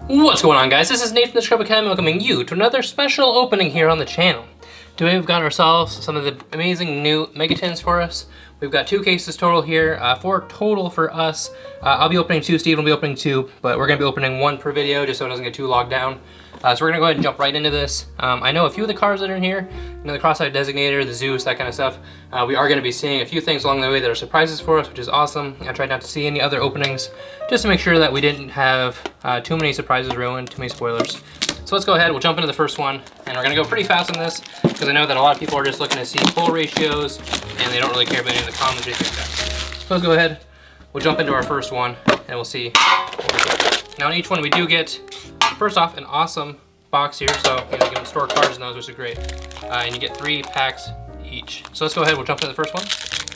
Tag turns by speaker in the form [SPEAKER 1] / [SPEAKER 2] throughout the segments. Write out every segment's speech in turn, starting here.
[SPEAKER 1] What's going on, guys? This is Nate from the Scrub Academy welcoming you to another special opening here on the channel. Today we've got ourselves some of the amazing new Megatins for us. We've got 2 cases total here, 4 total for us. I'll be opening 2, Steve will be opening 2, but we're going to be opening 1 per video just so it doesn't get too logged down. So we're going to go ahead and jump right into this. I know a few of the cards that are in here, you know, the Crossout Designator, the Zeus, that kind of stuff. We are going to be seeing a few things along the way that are surprises for us, which is awesome. I tried not to see any other openings just to make sure that we didn't have too many surprises ruined, too many spoilers. So let's go ahead, we'll jump into the first one, and we're going to go pretty fast on this because I know that a lot of people are just looking to see pull ratios and they don't really care about any of the commons or anything like that. So let's go ahead, we'll jump into our first one and we'll see what we get. Now in each one we do get, first off, an awesome box here, so you know, you can store cards in those, which is great. And you get 3 packs each. So let's go ahead, we'll jump into the first one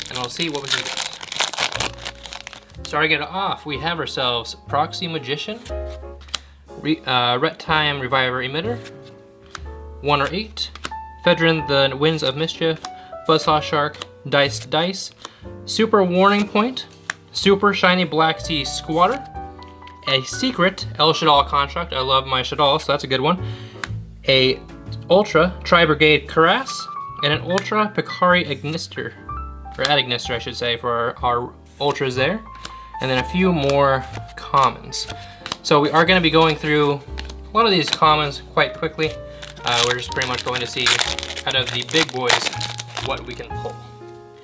[SPEAKER 1] and we'll see what we can get. Starting it off, we have ourselves Proxy Magician, Ret-Time Reviver Emitter, 1 or 8, Fedrin the Winds of Mischief, Buzzsaw Shark, Dice, Super Warning Point, Super Shiny Black Sea Squatter, a secret El Shadal construct. I love my Shadal, so that's a good one. A Ultra Tri-Brigade Cuirass, and an Ultra Picari Ignister, or Ad-Ignister I should say, for our Ultras there. And then a few more commons. So we are going to be going through a lot of these commons quite quickly. We're just pretty much going to see out of the big boys what we can pull.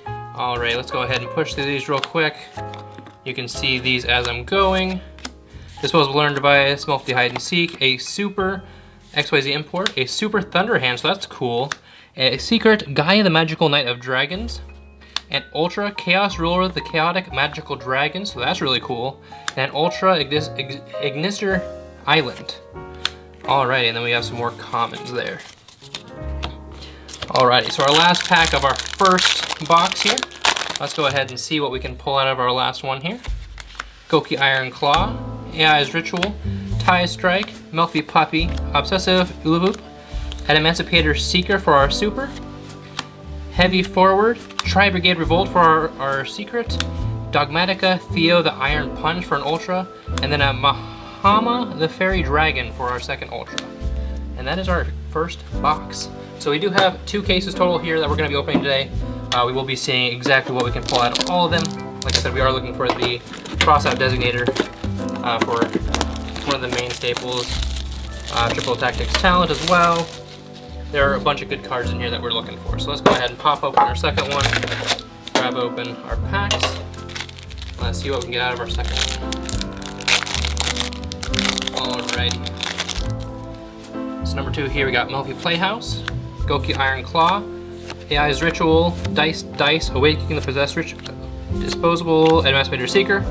[SPEAKER 1] Alright, let's go ahead and push through these real quick. You can see these as I'm going. Disposable Learn Device, Multi Hide and Seek, a Super XYZ Import, a Super Thunder Hand, so that's cool. A Secret Gaia the Magical Knight of Dragons, an Ultra Chaos Ruler of the Chaotic Magical Dragon, so that's really cool. And an Ultra Ignister Island. Alrighty, and then we have some more commons there. Alrighty, so our last pack of our first box here. Let's go ahead and see what we can pull out of our last one here. Goki Iron Claw, AI's Ritual, Tie Strike, Melfi Puppy, Obsessive Ulavoop, an Emancipator Seeker for our Super, Heavy Forward, Tri-Brigade Revolt for our Secret, Dogmatica Theo the Iron Punch for an Ultra, and then a Mahama the Fairy Dragon for our second Ultra. And that is our first box. So we do have 2 cases total here that we're going to be opening today. We will be seeing exactly what we can pull out of all of them. Like I said, we are looking for the Crossout Designator for one of the main staples. Triple Tactics Talent as well. There are a bunch of good cards in here that we're looking for. So let's go ahead and pop open our second one, grab open our packs. Let's see what we can get out of our second one. Alrighty. So number 2 here we got Melfi Playhouse, Goki Iron Claw, AI's Ritual, Dice, Awakening the Possessed Disposable Emancipator Seeker,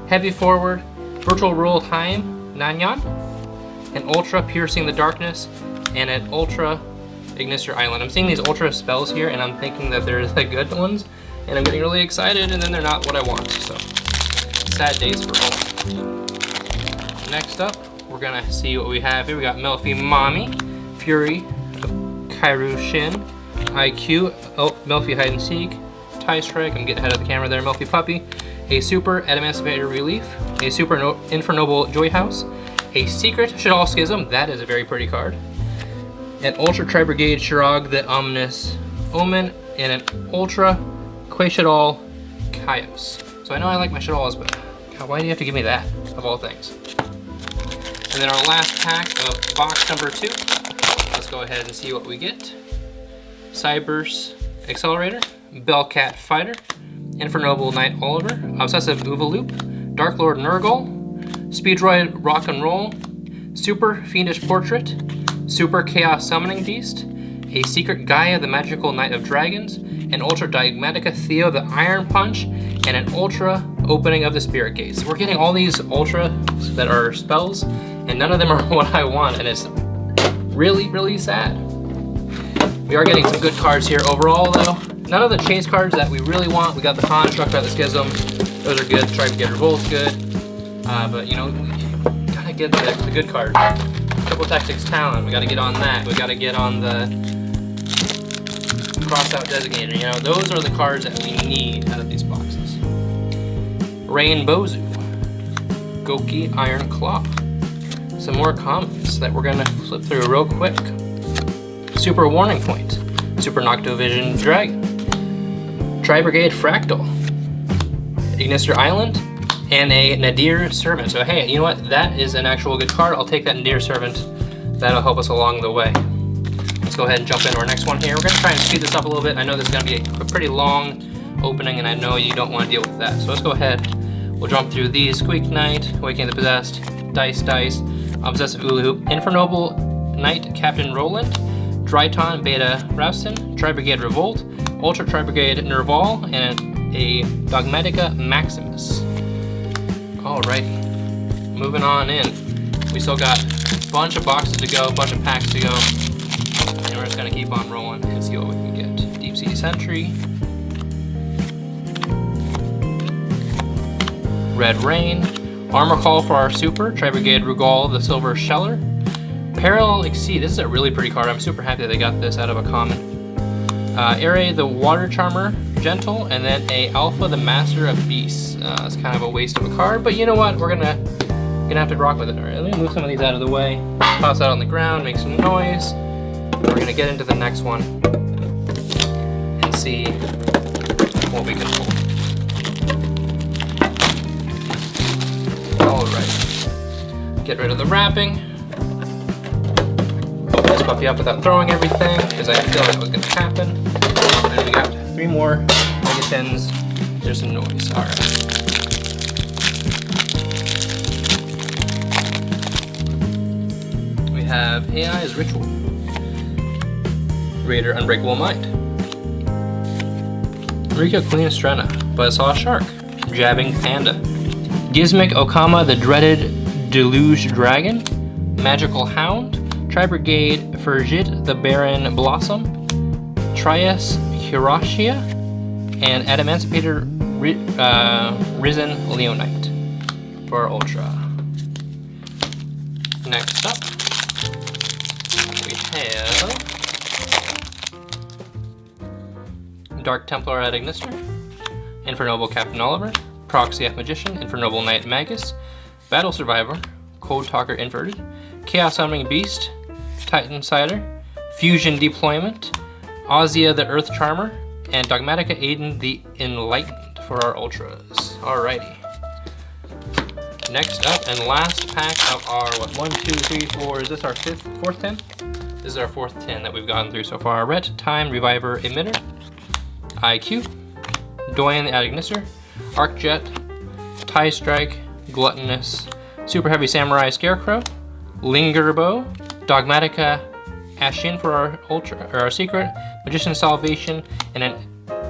[SPEAKER 1] Heavy Forward, Virtual Rule Time, Nanyan, an Ultra Piercing the Darkness, and an Ultra Ignister Island. I'm seeing these Ultra spells here and I'm thinking that they're the good ones, and I'm getting really excited, and then they're not what I want, so sad days for all. Next up, we're gonna see what we have here. We got Melfi Mommy, Fury of Kairu Shin, IQ, Melfi Hide and Seek, Tie Strike, I'm getting ahead of the camera there, Melfi Puppy, a Super Emancipator Relief, a Super Infernoble Joy House, a Secret Shadal Schism, that is a very pretty card, an Ultra Tri-Brigade Shirag the Ominous Omen, and an Ultra Quashadal Kaios. So I know I like my Shadals, but God, why do you have to give me that, of all things? And then our last pack of box number 2. Let's go ahead and see what we get. Cyber's Accelerator, Bellcat Fighter, Infernoble Knight Oliver, Obsessive Uvaloop, Dark Lord Nurgle, Speedroid Rock and Roll, Super Fiendish Portrait, Super Chaos Summoning Beast, a Secret Gaia the Magical Knight of Dragons, an Ultra Dogmatica Theo the Iron Punch, and an Ultra Opening of the Spirit Gates. We're getting all these Ultras that are spells, and none of them are what I want, and it's really, really sad. We are getting some good cards here overall, though. None of the chase cards that we really want. We got the Construct, got the Schism. Those are good. Tri-Brigade Revolt's good. But, you know, we gotta get the good cards. Triple Tactics Talent, we gotta get on that. We gotta get on the Crossout Designator. You know, those are the cards that we need out of these boxes. Rain Bozu, Goki Iron Claw, some more commons that we're gonna flip through real quick. Super Warning Point, Super Noctovision Dragon, Tri-Brigade Fractal, Ignister Island, and a Nadir Servant. So hey, you know what? That is an actual good card. I'll take that Nadir Servant. That'll help us along the way. Let's go ahead and jump into our next one here. We're gonna try and speed this up a little bit. I know this is gonna be a pretty long opening, and I know you don't want to deal with that. So let's go ahead. We'll jump through these. Squeak Knight, Awakening the Possessed, Dice, Obsessive Ulu, Infernoble Knight, Captain Roland, Dryton, Beta Ravston, Tri-Brigade Revolt, Ultra Tri-Brigade Nerval, and a Dogmatica Maximus. Alrighty, moving on in. We still got a bunch of boxes to go, a bunch of packs to go, and we're just gonna keep on rolling and see what we can get. Deep Sea Sentry, Red Rain, Armor Call for our Super, Tri-Brigade Rugal, the Silver Sheller, Parallel Exceed. This is a really pretty card. I'm super happy that they got this out of a common. Ere, the Water Charmer, Gentle, and then a Alpha, the Master of Beasts. It's kind of a waste of a card, but you know what? We're gonna have to rock with it. All right, let me move some of these out of the way. Toss that on the ground, make some noise. We're gonna get into the next one and see what we can pull. All right, get rid of the wrapping. Open this puppy up without throwing everything, because I feel like it was gonna happen. And we got 3 more Megatins. There's some noise. All right. We have AI's Ritual, Raider Unbreakable Mind, Rika Queen Estrena, Buzzsaw Shark, Jabbing Panda, Gizmic Okama the Dreaded Deluge Dragon, Magical Hound, Tri-Brigade Fergit the Baron Blossom, Trias Hiroshia, and Adamancipator Risen Leonite for our Ultra. Next up, we have Dark Templar at Ignister, Infernoble Captain Oliver, Proxy F Magician, Infernoble Knight Magus, Battle Survivor, Cold Talker Inverted, Chaos Summoning Beast, Titan Cider, Fusion Deployment, Ozia the Earth Charmer, and Dogmatica Aiden the Enlightened for our Ultras. Alrighty. Next up and last pack of our, what, 1, 2, 3, 4, is this our fourth tin? This is our 4th tin that we've gotten through so far. Ret, Time, Reviver, Emitter, IQ, Doyen the Ignister, Arcjet, Tie Strike, Gluttonous, Super Heavy Samurai Scarecrow, Lingerbow, Dogmatica Ashin for our Ultra, or our Secret, Magician Salvation, and an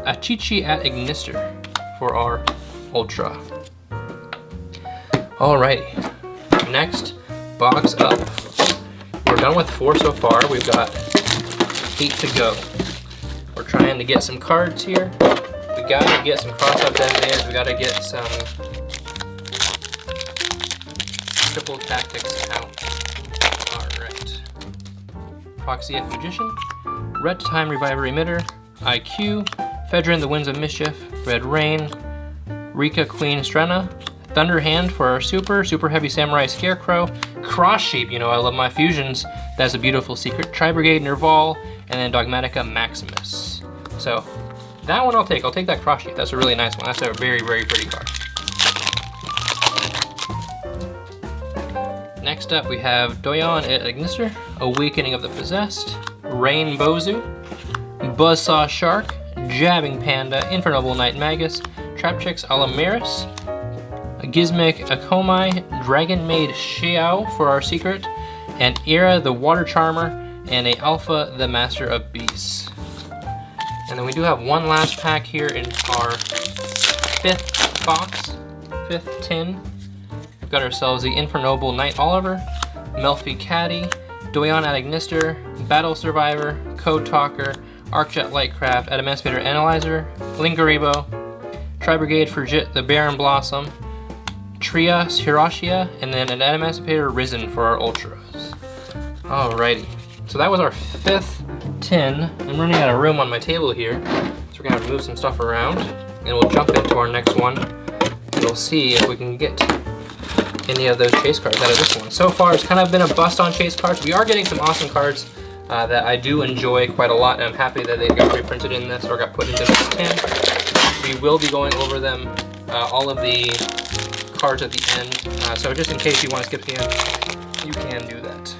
[SPEAKER 1] Achichi at Ignister for our Ultra. Alrighty, next box up. We're done with 4 so far. We've got 8 to go. We're trying to get some cards here. We gotta get some Crossout Designator. We gotta get some Triple Tactics out. Alright. Proxy F Magician, Red Time Reviver Emitter, IQ, Fedrin the Winds of Mischief, Red Rain, Rika Queen Estrena, Thunder Hand for our Super Heavy Samurai Scarecrow, Cross Sheep, you know I love my fusions, that's a beautiful secret, Tri-Brigade Nerval, and then Dogmatica Maximus. So, that one I'll take that Cross Sheep, that's a really nice one, that's a very, very pretty card. Next up we have Doyon at Ignister, Awakening of the Possessed, Rain Bozu, Buzzsaw Shark, Jabbing Panda, Infernoble Knight Magus, Trapchix Alamaris, Gizmic Akomai, Dragon Maid Xiao for our Secret, and Era the Water Charmer, and a Alpha the Master of Beasts. And then we do have one last pack here in our 5th box, 5th tin. We've got ourselves the Infernoble Knight Oliver, Melfi Caddy, Doyon at Ignister, Battle Survivor, Code Talker, Arcjet Lightcraft, Adamancipator Analyzer, Lingaribo, Tri-Brigade Fergit the Baron Blossom, Trias Hiroshia, and then an Adamancipator Risen for our Ultras. Alrighty, so that was our 5th tin. I'm running out of room on my table here, so we're gonna move some stuff around, and we'll jump into our next one, and we'll see if we can get any of those chase cards out of this one. So far, it's kind of been a bust on chase cards. We are getting some awesome cards that I do enjoy quite a lot, and I'm happy that they got reprinted in this or got put into this tin. We will be going over them, all of the cards at the end. So just in case you want to skip the end, you can do that.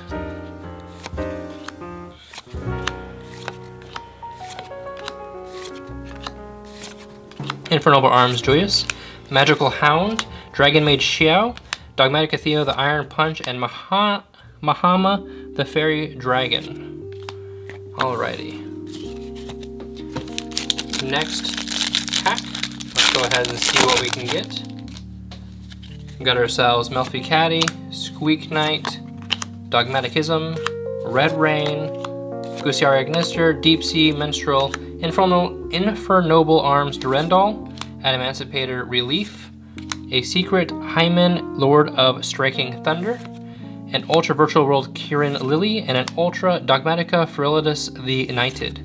[SPEAKER 1] Infernal Arms Joyous, Magical Hound, Dragon Mage Xiao, Dogmatic Atheo the Iron Punch, and Mahama the Fairy Dragon. Alrighty. Next pack. Let's go ahead and see what we can get. We got ourselves Melfi Caddy, Squeak Knight, Dogmaticism, Red Rain, Gusiari Agnister, Deep Sea Minstrel, Infernoble Arms Durendal, Adamantipator Relief, a Secret Hymen Lord of Striking Thunder, an Ultra Virtual World Kirin Lily, and an Ultra Dogmatica Ferelidus the Knighted.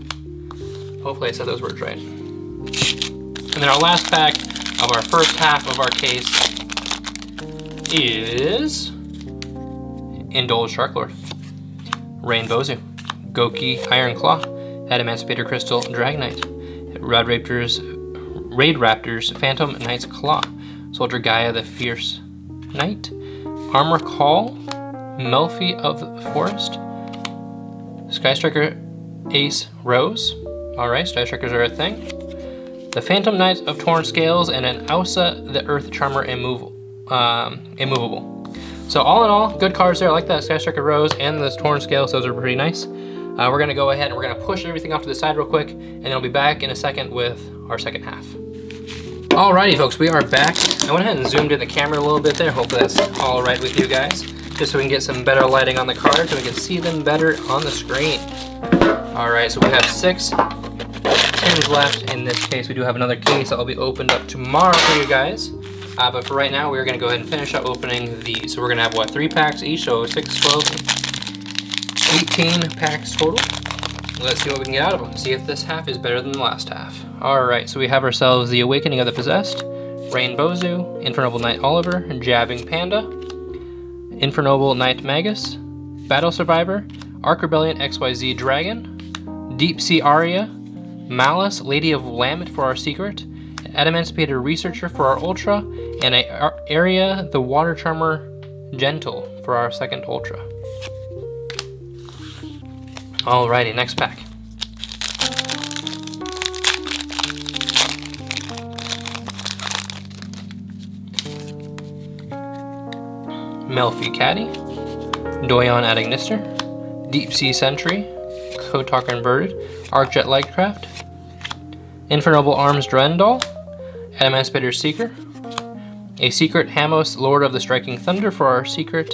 [SPEAKER 1] Hopefully I said those words right. And then our last pack of our first half of our case is Indulge Sharklord, Rainbow Zoo, Goki Iron Claw, Adamantipator Crystal Dragonite, Raid Raptors Phantom Knight's Claw, Soldier Gaia the Fierce Knight, Armor Call, Melfi of the Forest, Skystriker Ace Rose. Alright, Skystrikers are a thing. The Phantom Knight of Torn Scales, and an Ausa the Earth Charmer Immovable. So all in all, good cards there. I like that Skystriker Rose and the Torn Scales. Those are pretty nice. We're going to go ahead and we're going to push everything off to the side real quick, and then I'll be back in a second with our second half. Alrighty folks, we are back. I went ahead and zoomed in the camera a little bit there. Hopefully that's alright with you guys. Just so we can get some better lighting on the cards and we can see them better on the screen. Alright, so we have 6 tins left. In this case, we do have another case that will be opened up tomorrow for you guys. But for right now, we're going to go ahead and finish up opening these. So we're going to have, what, 3 packs each? So 6, 12, 18 packs total. Let's see what we can get out of them. See if this half is better than the last half. Alright, so we have ourselves the Awakening of the Possessed, Rainbow Zoo, Infernoble Knight Oliver, Jabbing Panda, Infernoble Knight Magus, Battle Survivor, Ark Rebellion XYZ Dragon, Deep Sea Aria, Malice Lady of Lamet for our secret, Adamantipator Researcher for our Ultra, and Area the Water Charmer Gentle for our second Ultra. Alrighty, next pack. Melfi Caddy, Doyon Adagnister, Deep Sea Sentry, Kotar Converted, Arcjet Lightcraft, Infernoble Arms Durendal, Adamantipator Seeker, a Secret Hamos Lord of the Striking Thunder for our secret,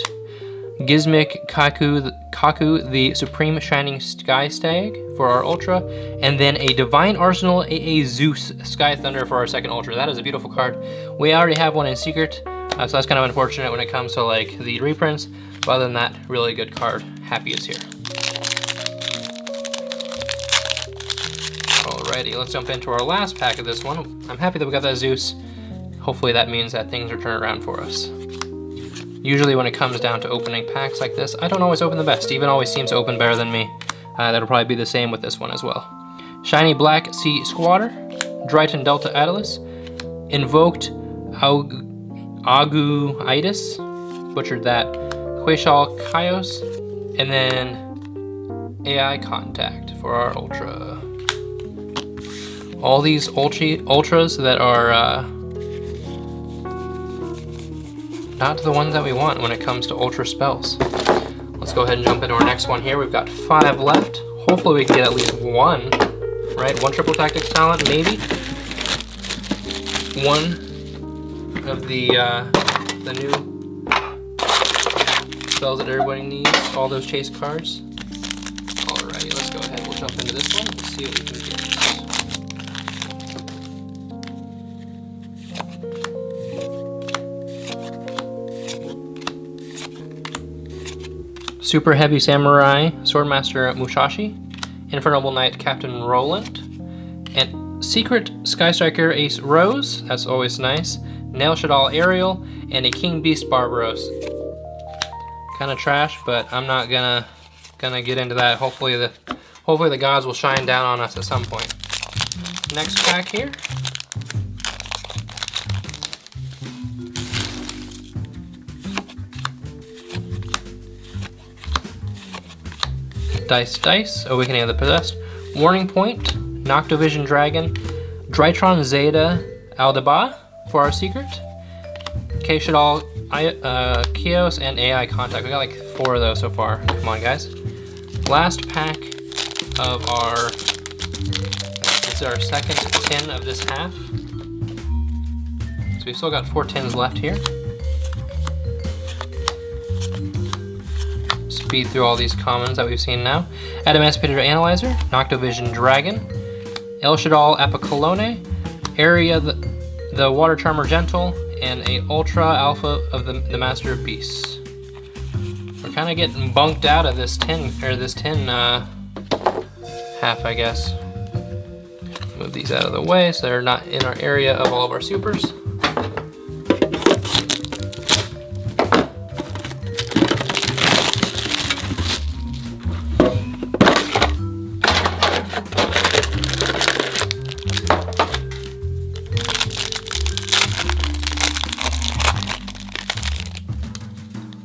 [SPEAKER 1] Gizmic Kaku the Supreme Shining Sky Stag for our Ultra, and then a Divine Arsenal AA Zeus Sky Thunder for our second Ultra. That is a beautiful card. We already have one in secret, so that's kind of unfortunate when it comes to like the reprints, but other than that, really good card. Happy it's here. Alrighty, let's jump into our last pack of this one. I'm happy that we got that Zeus. Hopefully that means that things are turning around for us. Usually when it comes down to opening packs like this, I don't always open the best. Steven always seems to open better than me. That'll probably be the same with this one as well. Shiny Black Sea Squatter, Dryton Delta Atlas, Invoked Aguitis, butchered that, Quashal Kaios, and then AI Contact for our Ultra. All these Ultras that are not the ones that we want when it comes to Ultra spells. Let's go ahead and jump into our next one here. We've got 5 left. Hopefully we can get at least one, right? 1 Triple Tactics Talent, maybe. 1 of the new spells that everybody needs. All those chase cards. Alrighty, let's go ahead. We'll jump into this one and see what we can get. Super Heavy Samurai Swordmaster Mushashi, Infernoble Knight Captain Roland, and Secret Skystriker Ace Rose, that's always nice, Nail Shadal Ariel, and a King Beast Barbaros. Kind of trash, but I'm not gonna get into that. Hopefully the gods will shine down on us at some point. Next pack here. Dice, Awakening of the Possessed, Warning Point, Noctovision Dragon, Drytron Zeta Aldaba for our secret, K-Shadal, Kios, and AI Contact. We got like 4 of those so far. Come on, guys. Last pack of our, this is our second tin of this half. So we still got 4 tins left here. Speed through all these commons that we've seen now. Adamantipator Analyzer, Noctovision Dragon, El Shadal Apocolone, Area the Water Charmer Gentle, and a Ultra Alpha of the Master of Beasts. We're kind of getting bunked out of this tin, half, I guess. Move these out of the way so they're not in our area of all of our supers.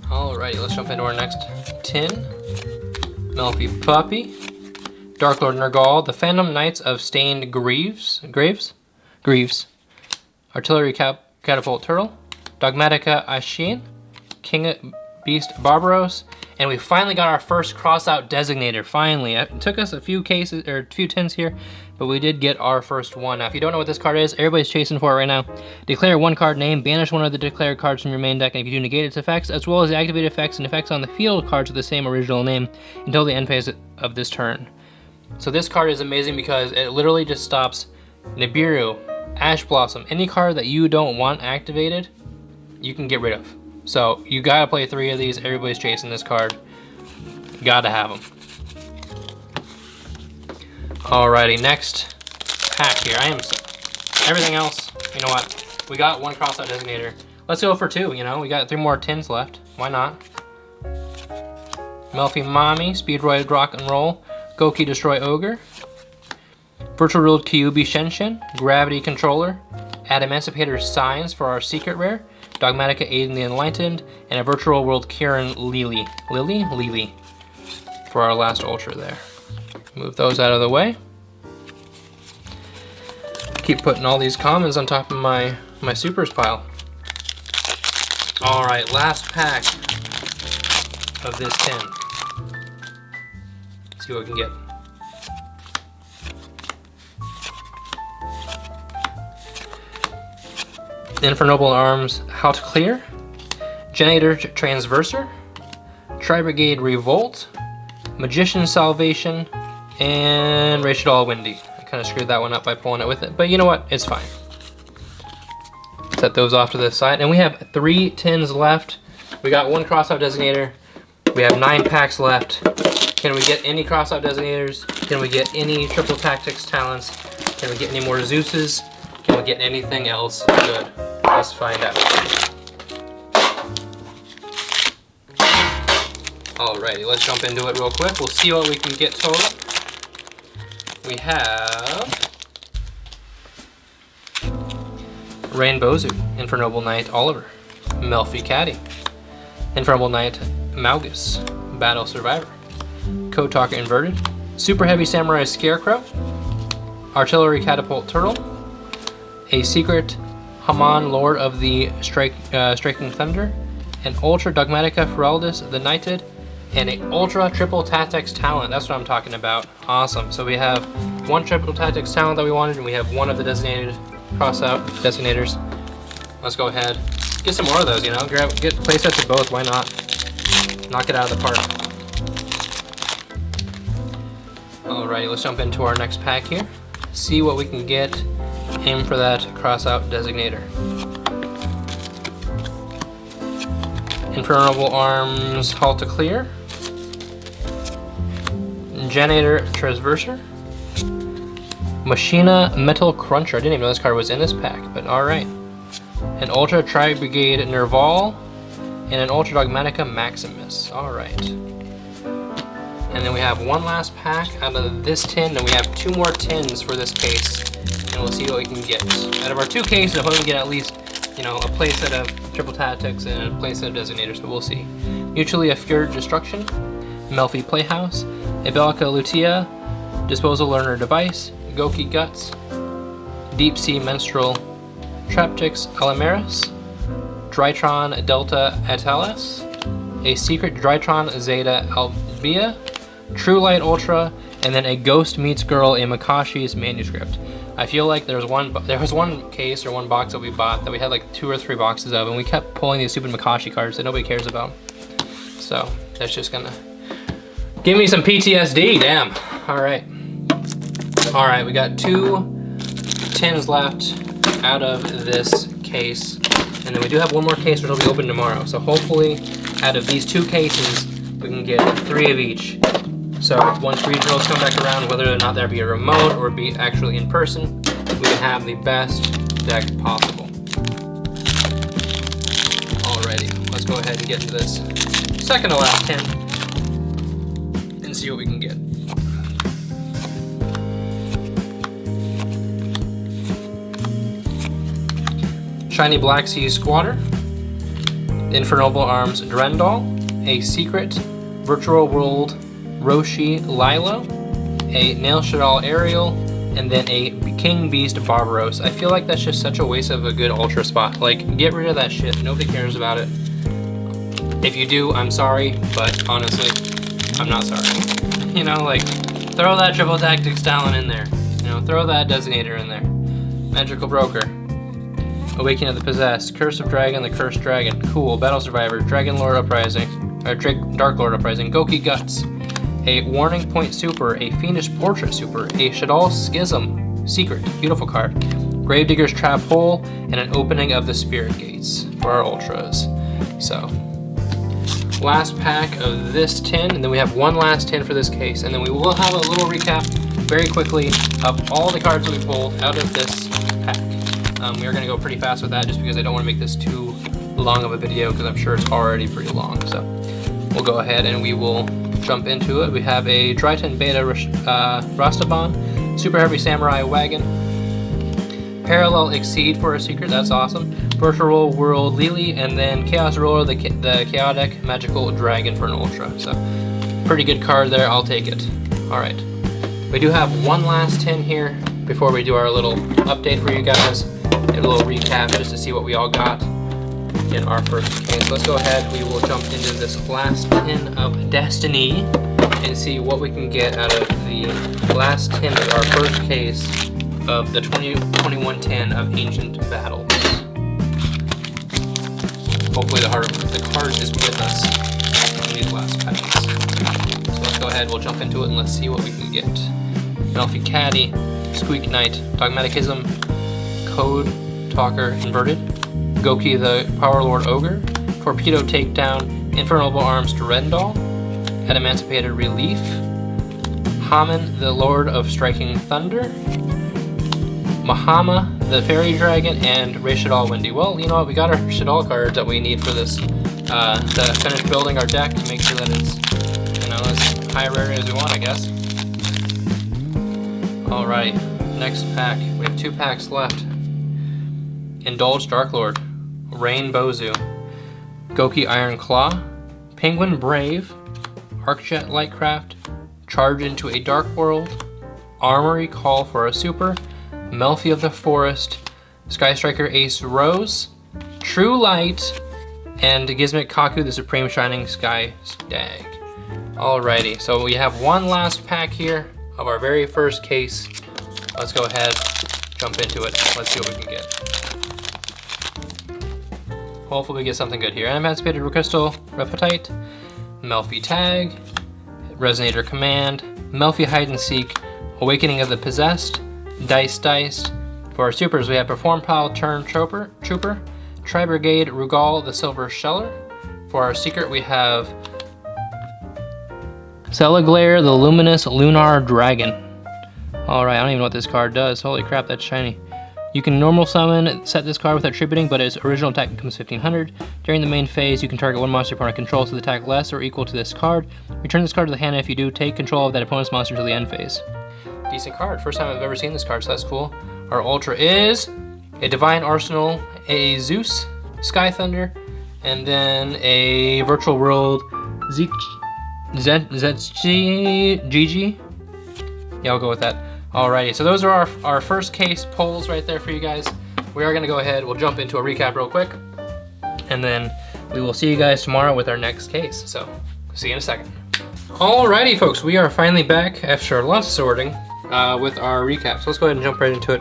[SPEAKER 1] Alrighty, let's jump into our next tin. Melfi Puppy, Dark Lord Nergal, the Phantom Knights of Stained Greaves, Artillery Catapult Turtle, Dogmatica Ashin, King Beast Barbaros, and we finally got our first Crossout Designator, finally. It took us a few cases, or a few tins here, but we did get our first one. Now, if you don't know what this card is, everybody's chasing for it right now. Declare 1 card name, banish 1 of the declared cards from your main deck, and if you do, negate its effects, as well as the activated effects and effects on the field cards with the same original name until the end phase of this turn. So this card is amazing because it literally just stops Nibiru, Ash Blossom, any card that you don't want activated, you can get rid of. So you gotta play 3 of these. Everybody's chasing this card. Gotta have them. Alrighty, next pack here. Everything else, you know what? We got 1 Crossout Designator. Let's go for 2, you know? We got 3 more tins left. Why not? Melfi Mami, Speedroid Rock and Roll, Goki Destroy Ogre, Virtual Ruled Kyuubi Shenshin, Gravity Controller, Adamantipator Signs for our secret rare, Dogmatica Aid in the Enlightened, and a Virtual World Kieran Lily for our last Ultra there. Move those out of the way. Keep putting all these commons on top of my supers pile. Alright, last pack of this tin. See what we can get. Infernoble Arms, How to Clear, Generator Transverser, Tri-Brigade Revolt, Magician Salvation, and Rachel Windy. I kind of screwed that one up by pulling it with it, but you know what? It's fine. Set those off to the side, and we have 3 tins left. We got 1 Crossout Designator. We have 9 packs left. Can we get any Crossout Designators? Can we get any Triple Tactics Talents? Can we get any more Zeuses? Can we get anything else good? Let's find out. Alrighty, let's jump into it real quick. We'll see what we can get total. We have Rainbow Zoo, Infernoble Knight Oliver, Melfi Caddy, Infernoble Knight Maugus, Battle Survivor, Code Talker Inverted, Super Heavy Samurai Scarecrow, Artillery Catapult Turtle, a Secret Haman Lord of the Striking Thunder, an Ultra Dogmatica Feraldus the Knighted, and an Ultra Triple Tactics Talent. That's what I'm talking about. Awesome. So we have 1 Triple Tactics Talent that we wanted, and we have 1 of the designated Crossout Designators. Let's go ahead. Get some more of those, you know? Get playsets of both, why not? Knock it out of the park. Alrighty, let's jump into our next pack here. See what we can get. Aim for that Crossout Designator. Infernoble Arms, Halt to Clear. Generator Transverser. Machina Metal Cruncher. I didn't even know this card was in this pack, but alright. an Ultra Tri-Brigade Nerval, and an Ultra Dogmatica Maximus. Alright. And then we have one last pack out of this tin, and we have 2 more tins for this case. And we'll see what we can get. Out of our 2 cases, I'm hoping to get at least, you know, a playset of Triple Tactics and a playset of Designators, but we'll see. Mutually Assured Destruction, Melfi Playhouse, Abelica Lutea, Disposal Learner Device, Goki Guts, Deep Sea Menstrual Traptrix Alameris, Drytron Delta Atalis, a Secret Drytron Zeta Albia, True Light Ultra, and then a Ghost Meets Girl, a Makashi's Manuscript. I feel like there was one case or one box that we bought that we had like 2 or 3 boxes of, and we kept pulling these stupid Makashi cards that nobody cares about. So that's just gonna give me some PTSD, damn. All right, we got 2 tins left out of this case, and then we do have one more case which will be open tomorrow. So hopefully out of these 2 cases, we can get 3 of each. So once regionals come back around, whether or not that be a remote or be actually in person, we can have the best deck possible. Alrighty, let's go ahead and get into this second to last tin and see what we can get. Shiny Black Sea Squatter, Infernal Arms Drendal, a Secret Virtual World Roshi Lilo, a Nail Shadal Ariel, and then a King Beast Barbaros. I feel like that's just such a waste of a good Ultra spot. Like, get rid of that shit. Nobody cares about it. If you do, I'm sorry, but honestly, I'm not sorry. You know, like, throw that Triple Tactics Talon in there. You know, throw that Designator in there. Magical Broker, Awakening of the Possessed, Curse of Dragon, the Cursed Dragon, cool, Battle Survivor, Dragon Lord Uprising, or Dark Lord Uprising, Goki Guts, a Warning Point Super, a Fiendish Portrait Super, a Shadal Schism Secret, beautiful card, Gravedigger's Trap Hole, and an Opening of the Spirit Gates for our Ultras. So, last pack of this tin, and then we have one last tin for this case, and then we will have a little recap very quickly of all the cards that we pulled out of this pack. We are going to go pretty fast with that just because I don't want to make this too long of a video because I'm sure it's already pretty long. So we'll go ahead and we will jump into it. We have a Dryton Beta Rastaban, Super Heavy Samurai Wagon, Parallel Exceed for a Secret, that's awesome, Virtual World Lily, and then Chaos Roller, the Chaotic Magical Dragon for an Ultra. So pretty good card there, I'll take it. Alright, we do have one last tin here before we do our little update for you guys, a little recap just to see what we all got in our first case. Let's go ahead, we will jump into this last tin of Destiny and see what we can get out of the last tin of our first case of the 2021 tin of Ancient Battles. Hopefully the card is with us in these last packs. So let's go ahead, we'll jump into it and let's see what we can get. Melfi Caddy, Squeak Knight, Dogmaticism, Code Talker Inverted, Goki the Power Lord Ogre, Torpedo Takedown, Infernal Arms Durendal, Emancipated Relief, Haman the Lord of Striking Thunder, Mahama the Fairy Dragon, and Rashadal Windy. Well, you know what, we got our Shadal cards that we need for this to finish building our deck to make sure that it's, you know, as high rarity as we want, I guess. Alright, next pack. We have 2 packs left. Indulge Dark Lord, Rain Bozu, Goki Iron Claw, Penguin Brave, Arcjet Lightcraft, Charge into a Dark World, Armory Call for a Super, Melfi of the Forest, Sky Striker Ace Rose, True Light, and Gizmic Kaku the Supreme Shining Sky Stag. Alrighty, so we have one last pack here of our very first case. Let's go ahead, jump into it. Let's see what we can get. Hopefully we get something good here. Emancipated Crystal Repetite, Melfi Tag, Resonator Command, Melfi Hide and Seek, Awakening of the Possessed, Dice. For our supers, we have Perform Pile Turn Trooper, Tri-Brigade Rugal the Silver Sheller. For our secret, we have Celaglare the Luminous Lunar Dragon. Alright, I don't even know what this card does. Holy crap, that's shiny. You can normal summon, set this card without tributing, but its original attack becomes 1500. During the main phase, you can target one monster opponent controls with attack less or equal to this card. Return this card to the hand, and if you do, take control of that opponent's monster until the end phase. Decent card. First time I've ever seen this card, so that's cool. Our Ultra is a Divine Arsenal, a Zeus, Sky Thunder, and then a Virtual World GG. Yeah, I'll go with that. Alrighty, so those are our first case polls right there for you guys. We are gonna go ahead, we'll jump into a recap real quick, and then we will see you guys tomorrow with our next case. So, see you in a second. Alrighty folks, we are finally back after lots of sorting with our recap. So let's go ahead and jump right into it.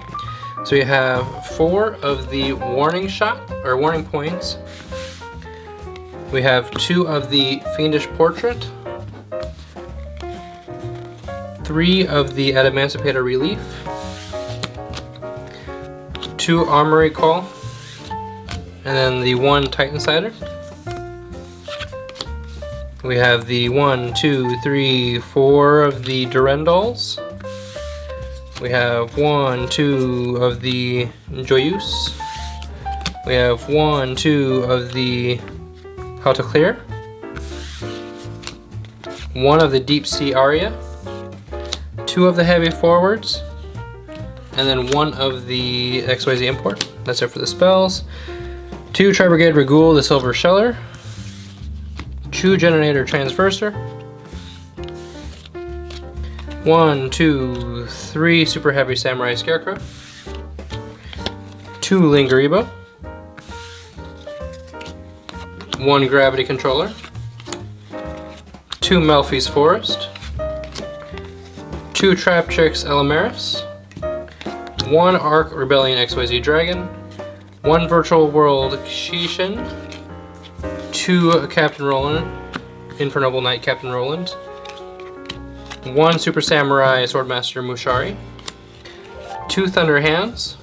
[SPEAKER 1] So we have 4 of the warning shot, or warning points. We have 2 of the Fiendish Portrait, 3 of the Adamantipator Relief, 2 Armory Call, and then the 1 Titan Cider. We have the 1, 2, 3, 4 of the Durendals. We have 1, 2 of the Joyeuse. We have 1, 2 of the How to Clear. 1 of the Deep Sea Aria. 2 of the Heavy Forwards, and then 1 of the XYZ Import. That's it for the spells. 2 Tri-Brigade Regul, the Silver Sheller. 2 Generator Transverser. 1, 2, 3 Super Heavy Samurai Scarecrow. 2 Lingeribo. 1 Gravity Controller. 2 Melfi's Forest. 2 Trap Chicks Elamaris, 1 Arc Rebellion XYZ Dragon, 1 Virtual World Shishin, 2 Captain Roland, Infernoble Knight Captain Roland, 1 Super Samurai Swordmaster Mushari, 2 Thunder Hands,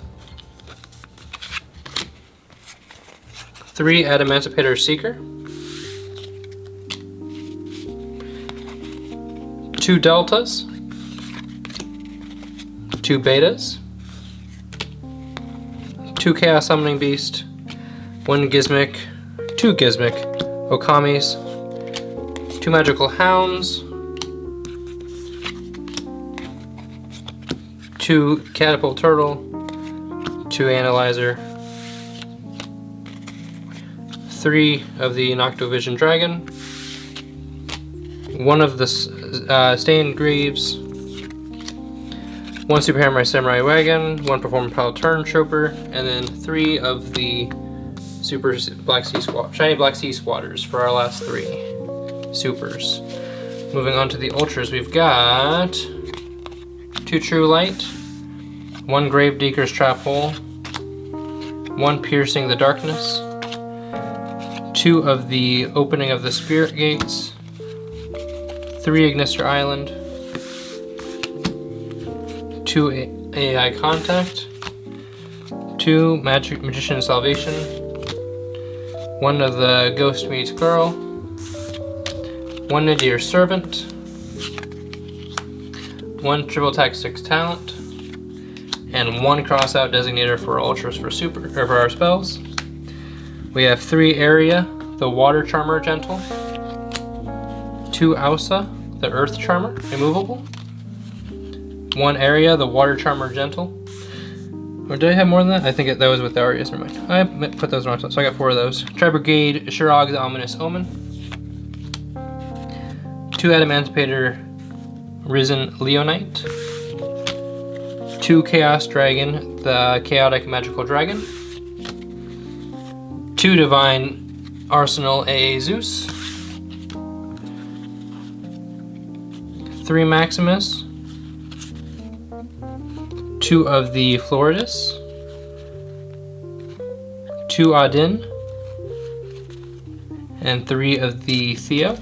[SPEAKER 1] 3 Adamantipator Seeker, 2 Deltas, 2 Betas, 2 Chaos Summoning Beast, 1 Gizmic, 2 Gizmic Okamis, 2 Magical Hounds, 2 Catapult Turtle, 2 Analyzer, 3 of the Noctovision Dragon, 1 of the Stained Greaves, 1 Super Hammer Samurai Wagon, 1 Performance Pile Turn Chopper, and then 3 of the Super Black Sea Shiny Black Sea Squatters for our last 3 supers. Moving on to the ultras, we've got 2 True Light, 1 Gravedigger's Trap Hole, 1 Piercing the Darkness, 2 of the Opening of the Spirit Gates, 3 Ignister Island, 2 AI Contact, 2 Magician Salvation, 1 of the Ghost Meets Girl, 1 Nadir Servant, 1 Triple Attack 6 Talent, and 1 Crossout Designator for Ultras for for our spells. We have 3 Area, the Water Charmer Gentle, 2 Ausa, the Earth Charmer, immovable, 1 Area, the Water Charmer Gentle. Or did I have more than that? I think that was with the Arias, never mind. I put those wrong, so I got 4 of those. Tri-Brigade, Shirog, the Ominous Omen. 2 Adamantipator, Risen Leonite. 2 Chaos Dragon, the Chaotic Magical Dragon. 2 Divine Arsenal, AA Zeus. 3 Maximus. 2 of the Floridus, 2 Odin, and 3 of the Theo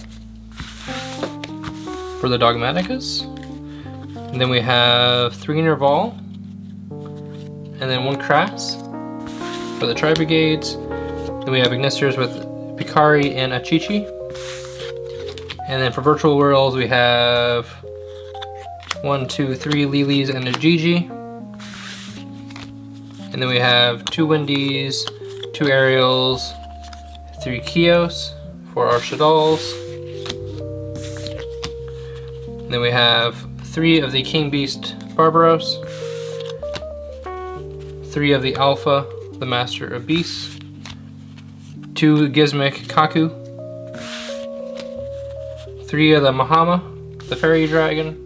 [SPEAKER 1] for the Dogmaticus. And then we have 3 Nerval, and then 1 Crass for the Tri-Brigades. Then we have Ignisters with Picari and Achichi. And then for Virtual Worlds we have 1, 2, 3 Lilies and a Gigi. And then we have 2 Windies, 2 Ariels, 3 YuGiOhs for our Shadals. And then we have 3 of the King Beast Barbaros, 3 of the Alpha, the Master of Beasts, 2 Gizmic Kaku, 3 of the Mahama, the Fairy Dragon.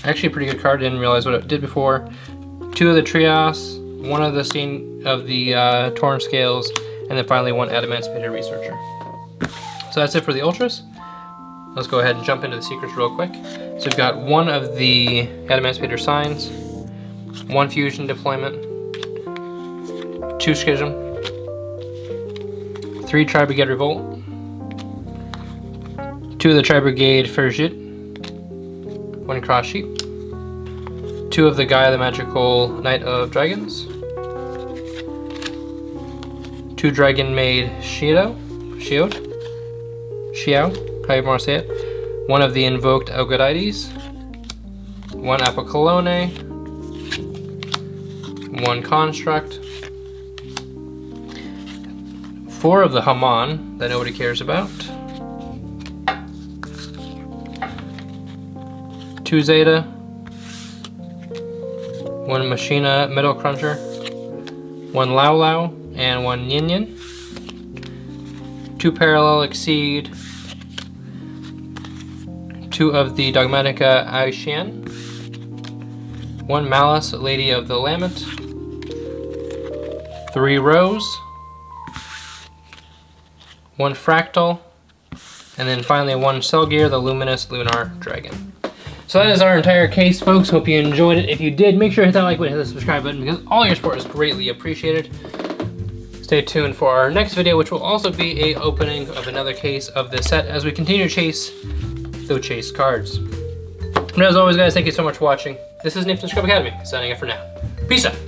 [SPEAKER 1] Actually a pretty good card, didn't realize what it did before. 2 of the Trios, 1 of the Torn Scales, and then finally 1 Adamantipated Researcher. So that's it for the Ultras. Let's go ahead and jump into the secrets real quick. So we've got 1 of the Adamantipator Signs, 1 Fusion Deployment, 2 Schism, 3 Tri-Brigade Revolt, 2 of the Tri-Brigade Ferjit, 1 Cross Sheep, 2 of the Gaia the Magical Knight of Dragons, 2 Dragon Maid Xiao, how you want to say it, 1 of the Invoked Algodides, 1 Apocolone, 1 Construct, 4 of the Haman that nobody cares about, 2 Zeta, 1 Machina Metal Cruncher, 1 Lao Lao, and 1 Yin Yin, 2 Parallel Exceed, 2 of the Dogmatica Aishian, 1 Malice, Lady of the Lament, 3 Rose, 1 Fractal, and then finally 1 Cellgear, the Luminous Lunar Dragon. So that is our entire case, folks. Hope you enjoyed it. If you did, make sure to hit that like button, hit the subscribe button, because all your support is greatly appreciated. Stay tuned for our next video, which will also be an opening of another case of this set as we continue to chase those chase cards. And as always, guys, thank you so much for watching. This is Nick from Scrub Academy, signing off for now. Peace out.